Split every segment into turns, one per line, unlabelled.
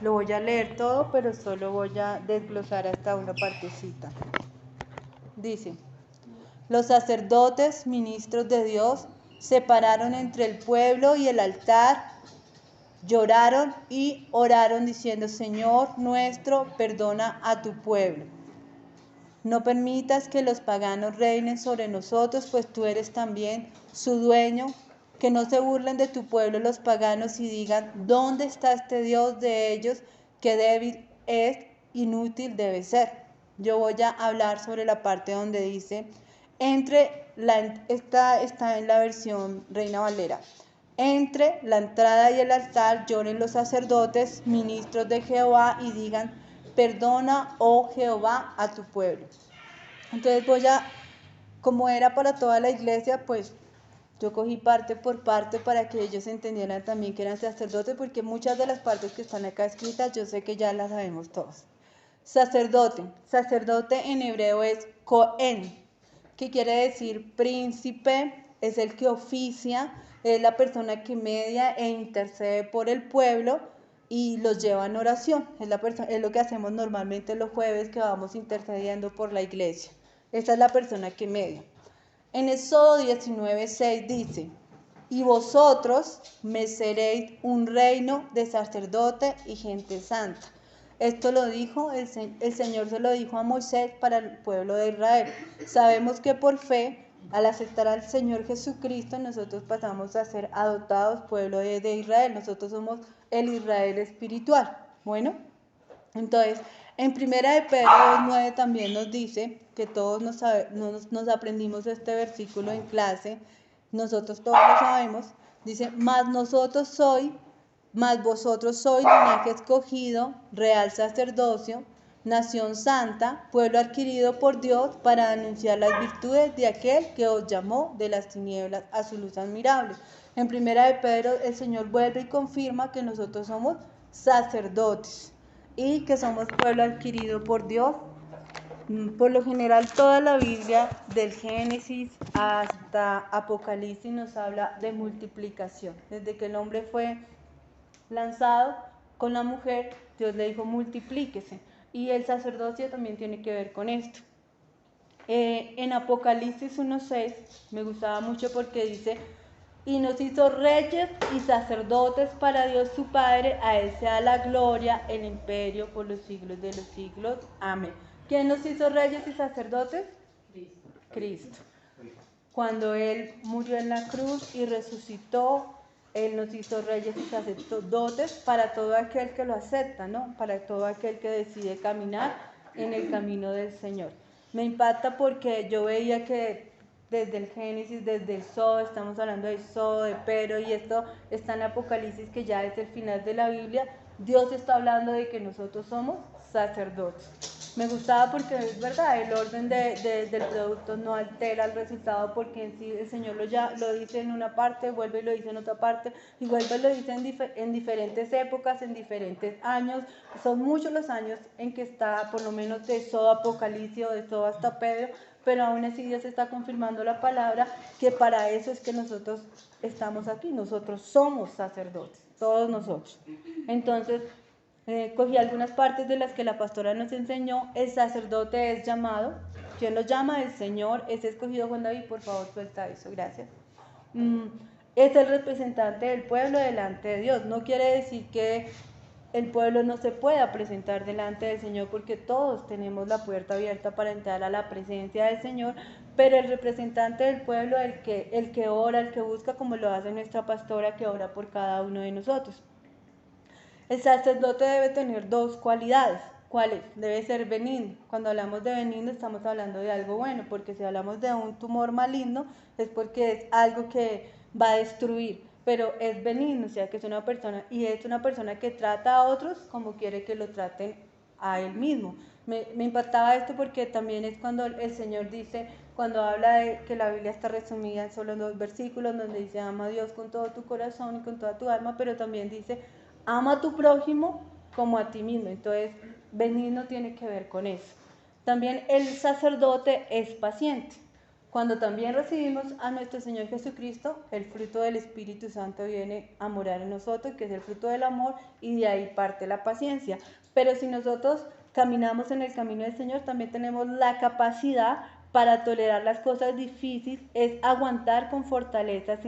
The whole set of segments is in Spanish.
Lo voy a leer todo, pero solo voy a desglosar hasta una partecita. Dice: los sacerdotes, ministros de Dios, se pararon entre el pueblo y el altar, lloraron y oraron diciendo: Señor nuestro, perdona a tu pueblo. No permitas que los paganos reinen sobre nosotros, pues tú eres también su dueño. Que no se burlen de tu pueblo los paganos y digan: ¿dónde está este Dios de ellos? Qué débil es, inútil debe ser. Yo voy a hablar sobre la parte donde dice, esta está en la versión Reina Valera. Entre la entrada y el altar lloren los sacerdotes, ministros de Jehová, y digan: perdona, oh Jehová, a tu pueblo. Entonces como era para toda la iglesia, pues yo cogí parte por parte para que ellos entendieran también que eran sacerdotes, porque muchas de las partes que están acá escritas yo sé que ya las sabemos todos. Sacerdote en hebreo es Cohen, que quiere decir príncipe, es el que oficia, es la persona que media e intercede por el pueblo y los lleva en oración. Es lo que hacemos normalmente los jueves, que vamos intercediendo por la iglesia. Esta es la persona que media. En Éxodo 19:6 dice: y vosotros me seréis un reino de sacerdote y gente santa. Esto lo dijo, el Señor se lo dijo a Moisés para el pueblo de Israel. Sabemos que por fe, al aceptar al Señor Jesucristo, nosotros pasamos a ser adoptados pueblo de Israel. Nosotros somos el Israel espiritual. Bueno, entonces, en Primera de Pedro 2:9 también nos dice, que todos nos aprendimos este versículo en clase, nosotros todos lo sabemos, dice: mas vosotros sois linaje escogido, real sacerdocio, nación santa, pueblo adquirido por Dios, para anunciar las virtudes de aquel que os llamó de las tinieblas a su luz admirable. En Primera de Pedro el Señor vuelve y confirma que nosotros somos sacerdotes y que somos pueblo adquirido por Dios. Por lo general, toda la Biblia, del Génesis hasta Apocalipsis, nos habla de multiplicación. Desde que el hombre fue lanzado con la mujer, Dios le dijo: multiplíquese. Y el sacerdocio también tiene que ver con esto. En Apocalipsis 1:6 me gustaba mucho porque dice: y nos hizo reyes y sacerdotes para Dios su Padre, a Él sea la gloria, el imperio por los siglos de los siglos. Amén. ¿Quién nos hizo reyes y sacerdotes? Cristo. Cuando Él murió en la cruz y resucitó, Él nos hizo reyes y sacerdotes para todo aquel que lo acepta, ¿no? Para todo aquel que decide caminar en el camino del Señor. Me impacta porque yo veía que desde el Génesis, desde el Éxodo, estamos hablando de Éxodo, de Pedro, y esto está en Apocalipsis, que ya es el final de la Biblia. Dios está hablando de que nosotros somos sacerdotes. Me gustaba porque es verdad, el orden del producto no altera el resultado, porque en sí el Señor lo dice en una parte, vuelve y lo dice en otra parte, y vuelve y lo dice en diferentes épocas, en diferentes años. Son muchos los años en que está, por lo menos de Éxodo a Apocalipsis o de Éxodo hasta Pedro, pero aún así Dios está confirmando la palabra, que para eso es que nosotros estamos aquí. Nosotros somos sacerdotes, todos nosotros. Entonces, cogí algunas partes de las que la pastora nos enseñó. El sacerdote es llamado. ¿Quién lo llama? El Señor. Es escogido. Juan David, por favor, suelta eso, gracias. Es el representante del pueblo delante de Dios. No quiere decir que el pueblo no se pueda presentar delante del Señor, porque todos tenemos la puerta abierta para entrar a la presencia del Señor, pero el representante del pueblo, el que ora, el que busca, como lo hace nuestra pastora, que ora por cada uno de nosotros. El sacerdote debe tener dos cualidades. ¿Cuáles? Debe ser benigno. Cuando hablamos de benigno estamos hablando de algo bueno, porque si hablamos de un tumor maligno es porque es algo que va a destruir, pero es benigno, o sea que es una persona, y es una persona que trata a otros como quiere que lo traten a él mismo. Me impactaba esto porque también es cuando el Señor dice, cuando habla de que la Biblia está resumida en solo 2 versículos, donde dice: ama a Dios con todo tu corazón y con toda tu alma, pero también dice: ama a tu prójimo como a ti mismo. Entonces, benigno tiene que ver con eso. También el sacerdote es paciente. Cuando también recibimos a nuestro Señor Jesucristo, el fruto del Espíritu Santo viene a morar en nosotros, que es el fruto del amor, y de ahí parte la paciencia. Pero si nosotros caminamos en el camino del Señor, también tenemos la capacidad para tolerar las cosas difíciles, es aguantar con fortaleza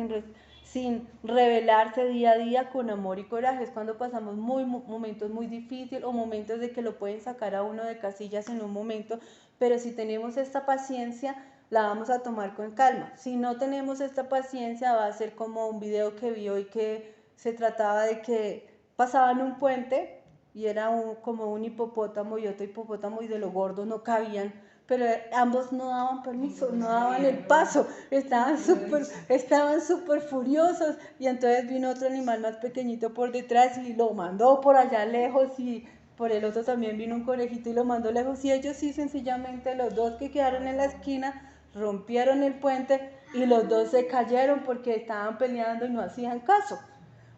sin rebelarse día a día con amor y coraje. Es cuando pasamos momentos muy difíciles o momentos de que lo pueden sacar a uno de casillas en un momento, pero si tenemos esta paciencia, la vamos a tomar con calma. Si no tenemos esta paciencia, va a ser como un video que vi hoy que se trataba de que pasaban un puente y era como un hipopótamo y otro hipopótamo y de lo gordo no cabían, pero ambos no daban permiso, no daban el paso, estaban súper furiosos, y entonces vino otro animal más pequeñito por detrás y lo mandó por allá lejos, y por el otro también vino un conejito y lo mandó lejos, y ellos sí sencillamente, los dos que quedaron en la esquina, rompieron el puente y los dos se cayeron porque estaban peleando y no hacían caso.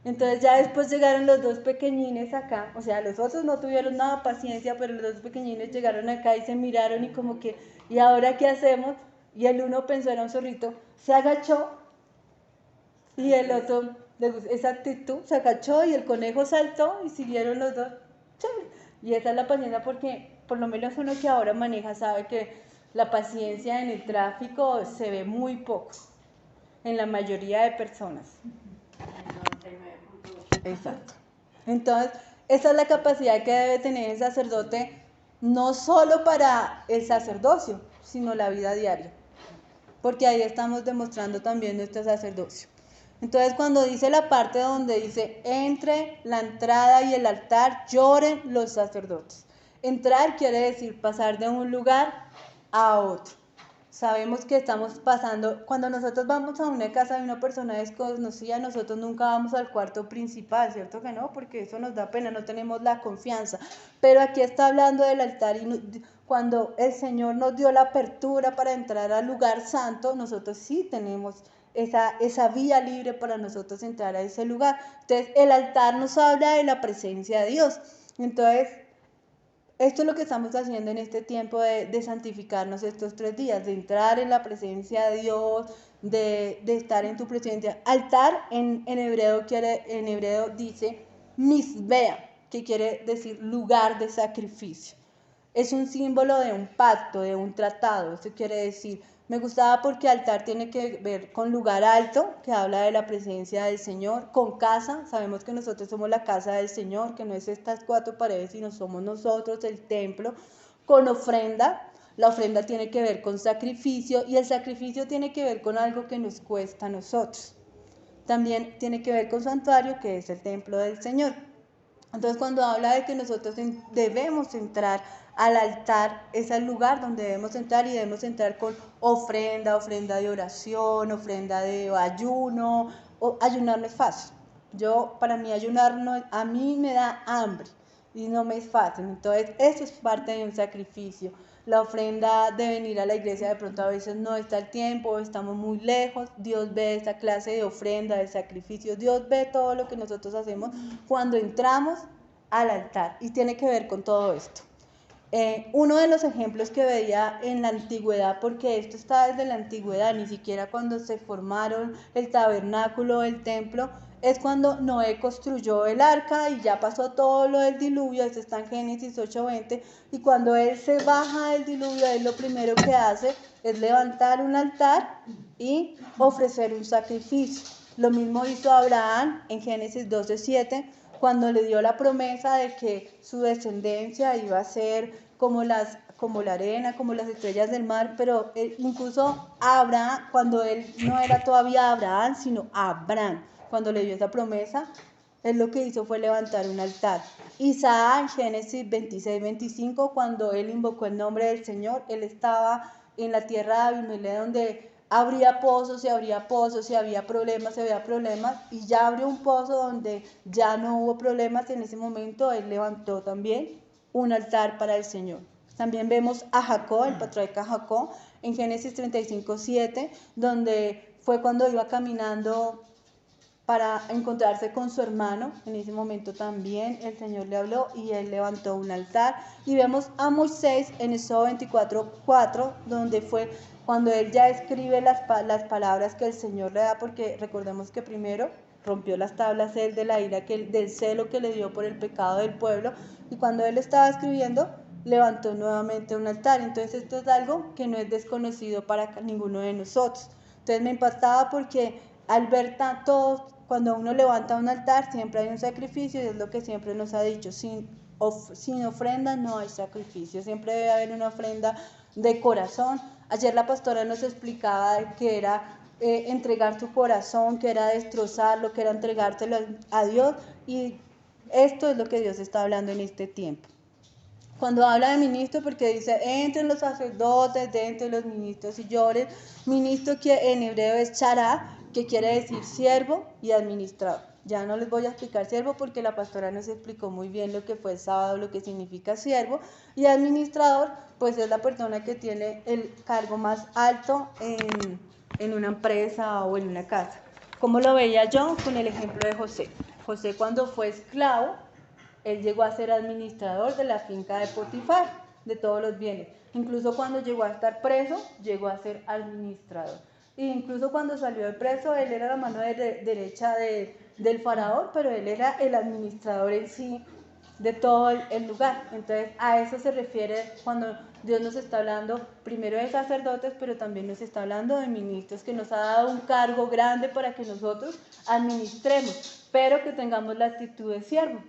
Entonces ya después llegaron los dos pequeñines acá, o sea, los otros no tuvieron nada paciencia, pero los dos pequeñines llegaron acá y se miraron y como que, ¿y ahora qué hacemos? Y el uno pensó, era un zorrito, se agachó, y el otro, esa actitud, se agachó y el conejo saltó y siguieron los dos. Y esa es la paciencia, porque por lo menos uno que ahora maneja sabe que la paciencia en el tráfico se ve muy poco en la mayoría de personas. Exacto. Entonces, esa es la capacidad que debe tener el sacerdote, no solo para el sacerdocio, sino la vida diaria, porque ahí estamos demostrando también nuestro sacerdocio. Entonces, cuando dice la parte donde dice, entre la entrada y el altar lloren los sacerdotes. Entrar quiere decir pasar de un lugar a otro. Sabemos que estamos pasando, cuando nosotros vamos a una casa de una persona desconocida, nosotros nunca vamos al cuarto principal, ¿cierto que no? Porque eso nos da pena, no tenemos la confianza. Pero aquí está hablando del altar, y cuando el Señor nos dio la apertura para entrar al lugar santo, nosotros sí tenemos esa vía libre para nosotros entrar a ese lugar. Entonces, el altar nos habla de la presencia de Dios. Entonces, esto es lo que estamos haciendo en este tiempo de santificarnos estos 3 días, de entrar en la presencia de Dios, de estar en tu presencia. Altar en hebreo dice misbea, que quiere decir lugar de sacrificio. Es un símbolo de un pacto, de un tratado. Eso quiere decir, me gustaba porque altar tiene que ver con lugar alto, que habla de la presencia del Señor, con casa. Sabemos que nosotros somos la casa del Señor, que no es estas 4 paredes, sino somos nosotros, el templo. Con ofrenda, la ofrenda tiene que ver con sacrificio, y el sacrificio tiene que ver con algo que nos cuesta a nosotros. También tiene que ver con santuario, que es el templo del Señor. Entonces, cuando habla de que nosotros debemos entrar al altar, es el lugar donde debemos entrar, y debemos entrar con ofrenda de oración, ofrenda de ayuno. Ayunar no es fácil. Para mí ayunar a mí me da hambre y no me es fácil. Entonces, eso es parte de un sacrificio. La ofrenda de venir a la iglesia, de pronto a veces no está el tiempo, estamos muy lejos. Dios ve esa clase de ofrenda, de sacrificio. Dios ve todo lo que nosotros hacemos cuando entramos al altar, y tiene que ver con todo esto. Uno de los ejemplos que veía en la antigüedad, porque esto está desde la antigüedad, ni siquiera cuando se formaron el tabernáculo, el templo, es cuando Noé construyó el arca y ya pasó todo lo del diluvio. Esto está en Génesis 8:20, y cuando él se baja del diluvio, él lo primero que hace es levantar un altar y ofrecer un sacrificio. Lo mismo hizo Abraham en Génesis 12:7, cuando le dio la promesa de que su descendencia iba a ser como la arena, como las estrellas del mar. Pero incluso Abraham, cuando él no era todavía Abraham, sino Abraham, cuando le dio esa promesa, él lo que hizo fue levantar un altar. Isaac, en Génesis 26:25, cuando él invocó el nombre del Señor, él estaba en la tierra de Abimelech, donde habría pozos y habría pozos, y había problemas, y ya abrió un pozo donde ya no hubo problemas. En ese momento él levantó también un altar para el Señor. También vemos a Jacob, el patriarca Jacob, en Génesis 35:7, donde fue cuando iba caminando para encontrarse con su hermano. En ese momento también el Señor le habló y él levantó un altar. Y vemos a Moisés en Éxodo 24:4, donde fue cuando él ya escribe las palabras que el Señor le da, porque recordemos que primero rompió las tablas él de la ira, del celo que le dio por el pecado del pueblo, y cuando él estaba escribiendo, levantó nuevamente un altar. Entonces esto es algo que no es desconocido para ninguno de nosotros. Entonces me impactaba porque al ver tanto, cuando uno levanta un altar, siempre hay un sacrificio, y es lo que siempre nos ha dicho, sin ofrenda no hay sacrificio, siempre debe haber una ofrenda de corazón. Ayer la pastora nos explicaba que era entregar tu corazón, que era destrozarlo, que era entregártelo a Dios, y esto es lo que Dios está hablando en este tiempo. Cuando habla de ministro, porque dice, entre los sacerdotes, entre los ministros y lloren, ministro que en hebreo es chará, que quiere decir siervo y administrador. Ya no les voy a explicar siervo porque la pastora nos explicó muy bien lo que fue el sábado, lo que significa siervo, y administrador, pues es la persona que tiene el cargo más alto en una empresa o en una casa. ¿Cómo lo veía yo? Con el ejemplo de José. José, cuando fue esclavo, él llegó a ser administrador de la finca de Potifar, de todos los bienes. Incluso cuando llegó a estar preso, llegó a ser administrador. E incluso cuando salió de preso, él era la mano derecha del faraón, pero él era el administrador en sí de todo el lugar. Entonces a eso se refiere cuando Dios nos está hablando primero de sacerdotes, pero también nos está hablando de ministros, que nos ha dado un cargo grande para que nosotros administremos, pero que tengamos la actitud de siervo,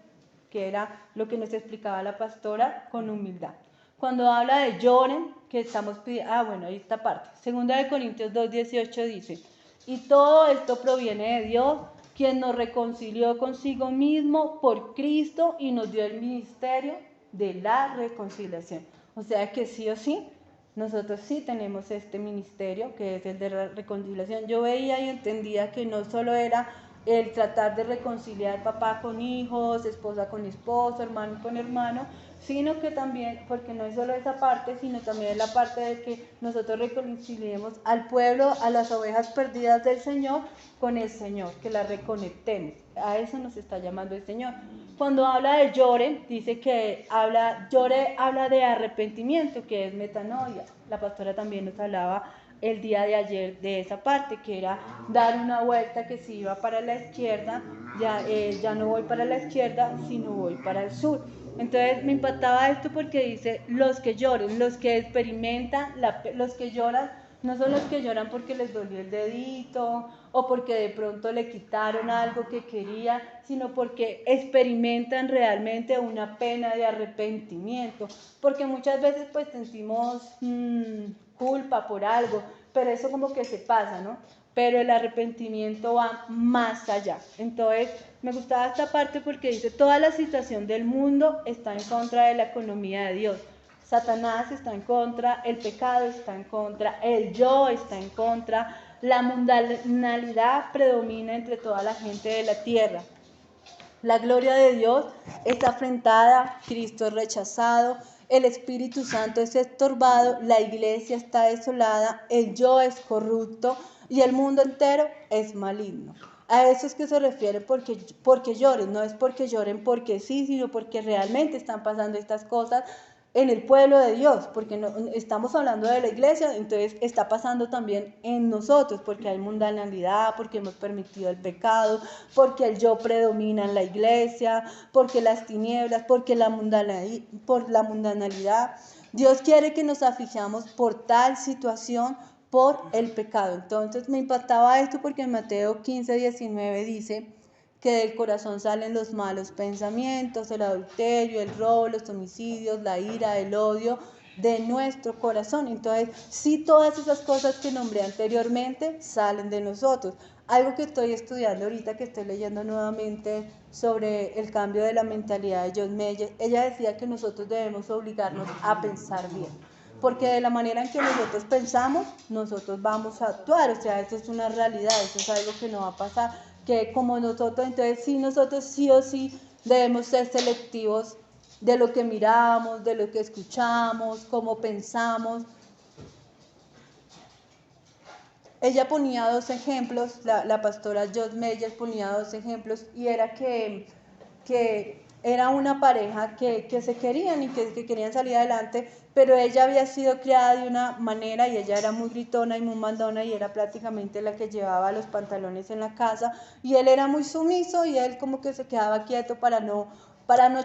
que era lo que nos explicaba la pastora, con humildad. Cuando habla de lloren, que estamos pidiendo, bueno, ahí esta parte. Segunda de Corintios 2:18 dice, y todo esto proviene de Dios, quien nos reconcilió consigo mismo por Cristo y nos dio el ministerio de la reconciliación. O sea que sí o sí, nosotros sí tenemos este ministerio, que es el de la reconciliación. Yo veía y entendía que no solo era el tratar de reconciliar papá con hijos, esposa con esposo, hermano con hermano, sino que también, porque no es solo esa parte, sino también es la parte de que nosotros reconciliemos al pueblo, a las ovejas perdidas del Señor, con el Señor, que las reconectemos. A eso nos está llamando el Señor. Cuando habla de lloren, dice que llore habla de arrepentimiento, que es metanoia. La pastora también nos hablaba el día de ayer de esa parte, que era dar una vuelta, que si iba para la izquierda, ya no voy para la izquierda, sino voy para el sur. Entonces me impactaba esto porque dice, los que lloren, los que experimentan, los que lloran, no son los que lloran porque les dolió el dedito o porque de pronto le quitaron algo que quería, sino porque experimentan realmente una pena de arrepentimiento, porque muchas veces pues sentimos culpa por algo, pero eso como que se pasa, ¿no? Pero el arrepentimiento va más allá. Entonces me gustaba esta parte porque dice, toda la situación del mundo está en contra de la economía de Dios. Satanás está en contra, el pecado está en contra, el yo está en contra, la mundanalidad predomina entre toda la gente de la tierra. La gloria de Dios está afrentada, Cristo es rechazado, el Espíritu Santo es estorbado, la iglesia está desolada, el yo es corrupto y el mundo entero es maligno. A eso es que se refiere porque lloren, no es porque lloren porque sí, sino porque realmente están pasando estas cosas en el pueblo de Dios, porque no, estamos hablando de la iglesia, entonces está pasando también en nosotros, porque hay mundanalidad, porque hemos permitido el pecado, porque el yo predomina en la iglesia, porque las tinieblas, porque por la mundanalidad. Dios quiere que nos aflijamos por tal situación, por el pecado. Entonces me impactaba esto porque en Mateo 15:19 dice que del corazón salen los malos pensamientos, el adulterio, el robo, los homicidios, la ira, el odio de nuestro corazón. Entonces, sí, todas esas cosas que nombré anteriormente salen de nosotros. Algo que estoy estudiando ahorita, que estoy leyendo nuevamente sobre el cambio de la mentalidad de John Meyer, ella decía que nosotros debemos obligarnos a pensar bien, porque de la manera en que nosotros pensamos, nosotros vamos a actuar. O sea, eso es una realidad, eso es algo que no va a pasar, que como nosotros, entonces sí, nosotros sí o sí debemos ser selectivos de lo que miramos, de lo que escuchamos, cómo pensamos. Ella ponía dos ejemplos, la pastora Joss Meyer ponía dos ejemplos, y era que era una pareja que se querían y que querían salir adelante, pero ella había sido criada de una manera y ella era muy gritona y muy mandona y era prácticamente la que llevaba los pantalones en la casa y él era muy sumiso y él como que se quedaba quieto para no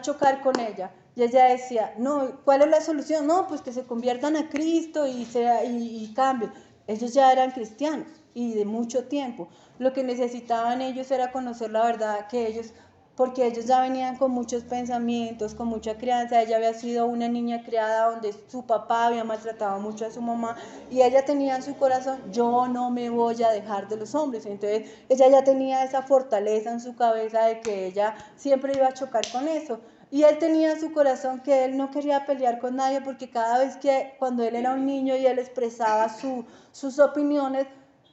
chocar con ella. Y ella decía, no, ¿cuál es la solución? No, pues que se conviertan a Cristo y cambien. Ellos ya eran cristianos y de mucho tiempo. Lo que necesitaban ellos era conocer la verdad que ellos, porque ellos ya venían con muchos pensamientos, con mucha crianza. Ella había sido una niña criada donde su papá había maltratado mucho a su mamá y ella tenía en su corazón, yo no me voy a dejar de los hombres. Entonces ella ya tenía esa fortaleza en su cabeza de que ella siempre iba a chocar con eso. Y él tenía en su corazón que él no quería pelear con nadie porque cada vez que cuando él era un niño y él expresaba sus opiniones,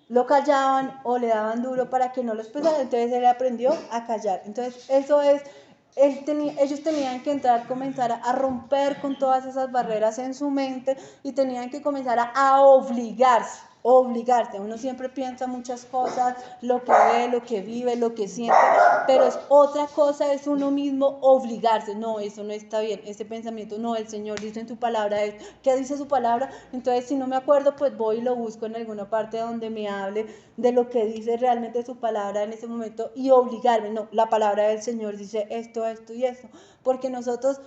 lo callaban o le daban duro para que no lo expresara. Entonces él aprendió a callar. Entonces eso es, ellos tenían que comenzar a romper con todas esas barreras en su mente y tenían que comenzar a obligarse. Uno siempre piensa muchas cosas, lo que ve, lo que vive, lo que siente, pero es otra cosa es uno mismo obligarse. No, eso no está bien, ese pensamiento no, el Señor dice en su palabra, ¿qué dice su palabra? Entonces si no me acuerdo, pues voy y lo busco en alguna parte donde me hable de lo que dice realmente su palabra en ese momento y obligarme. No, la palabra del Señor dice esto y esto, porque nosotros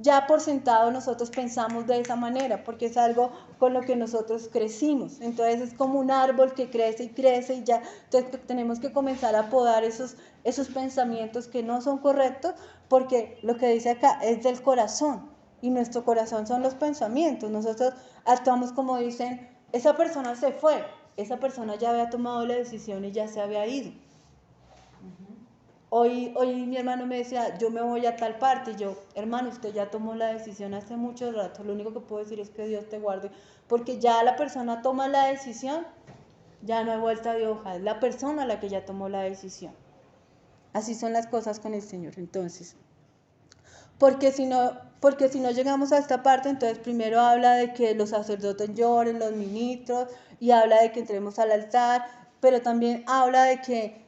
ya por sentado nosotros pensamos de esa manera, porque es algo con lo que nosotros crecimos. Entonces es como un árbol que crece y ya. Entonces tenemos que comenzar a podar esos pensamientos que no son correctos, porque lo que dice acá es del corazón, y nuestro corazón son los pensamientos. Nosotros actuamos como dicen, esa persona se fue, esa persona ya había tomado la decisión y ya se había ido. Hoy mi hermano me decía, yo me voy a tal parte, y yo, hermano, usted ya tomó la decisión hace mucho rato, lo único que puedo decir es que Dios te guarde, porque ya la persona toma la decisión, ya no hay vuelta de hoja, es la persona la que ya tomó la decisión. Así son las cosas con el Señor. Entonces, porque si no llegamos a esta parte, entonces primero habla de que los sacerdotes lloren, los ministros, y habla de que entremos al altar, pero también habla de que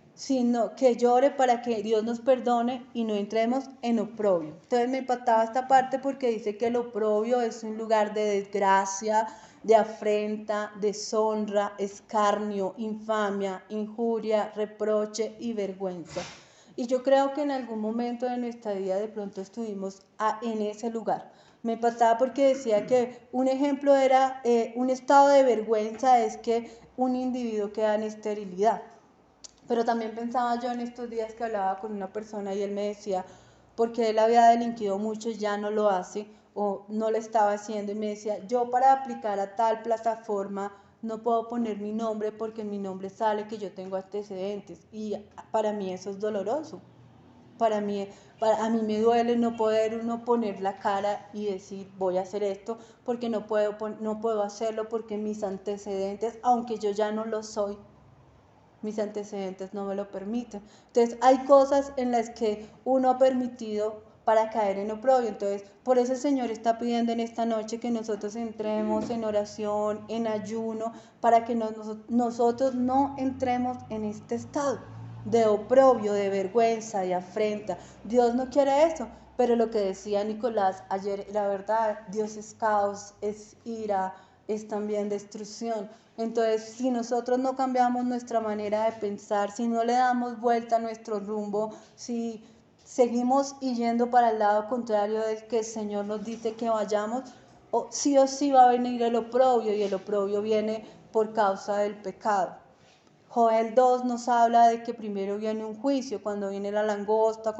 que llore para que Dios nos perdone y no entremos en oprobio. Entonces me impactaba esta parte porque dice que el oprobio es un lugar de desgracia, de afrenta, deshonra, escarnio, infamia, injuria, reproche y vergüenza. Y yo creo que en algún momento de nuestra vida de pronto estuvimos en ese lugar. Me pasaba porque decía que un ejemplo era un estado de vergüenza es que un individuo queda en esterilidad. Pero también pensaba yo en estos días que hablaba con una persona y él me decía, porque él había delinquido mucho y ya no lo hace o no lo estaba haciendo, y me decía, yo para aplicar a tal plataforma no puedo poner mi nombre porque en mi nombre sale que yo tengo antecedentes y para mí eso es doloroso. A mí me duele no poder uno poner la cara y decir voy a hacer esto porque no puedo hacerlo porque mis antecedentes, aunque yo ya no lo soy, mis antecedentes no me lo permiten. Entonces hay cosas en las que uno ha permitido para caer en oprobio. Entonces por eso el Señor está pidiendo en esta noche que nosotros entremos en oración, en ayuno, para que nosotros no entremos en este estado de oprobio, de vergüenza, de afrenta. Dios no quiere eso, pero lo que decía Nicolás ayer, la verdad, Dios es caos, es ira, es también destrucción. Entonces, si nosotros no cambiamos nuestra manera de pensar, si no le damos vuelta a nuestro rumbo, si seguimos yendo para el lado contrario del que el Señor nos dice que vayamos, sí o sí va a venir el oprobio, y el oprobio viene por causa del pecado. Joel 2 nos habla de que primero viene un juicio, cuando viene la langosta,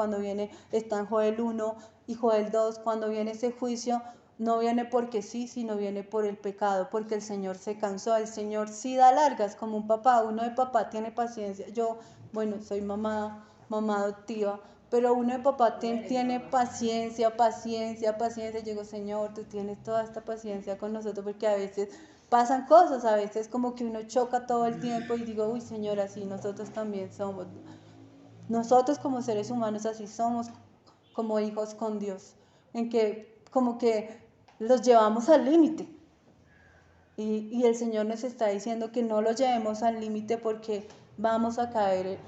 está en Joel 1 y Joel 2, cuando viene ese juicio, no viene porque sí, sino viene por el pecado, porque el Señor se cansó. El Señor sí da largas, como un papá, uno de papá tiene paciencia. Yo, bueno, soy mamá adoptiva, pero uno de papá tiene paciencia. Yo digo, Señor, tú tienes toda esta paciencia con nosotros, porque a veces pasan cosas, a veces como que uno choca todo el tiempo y digo, uy, Señor, así nosotros también somos. Nosotros como seres humanos así somos, como hijos con Dios, en que como que los llevamos al límite. Y el Señor nos está diciendo que no los llevemos al límite porque vamos a caer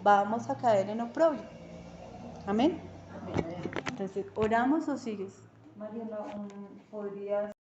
en oprobio. Amén. Entonces, ¿oramos o sigues?
Mariela, ¿podrías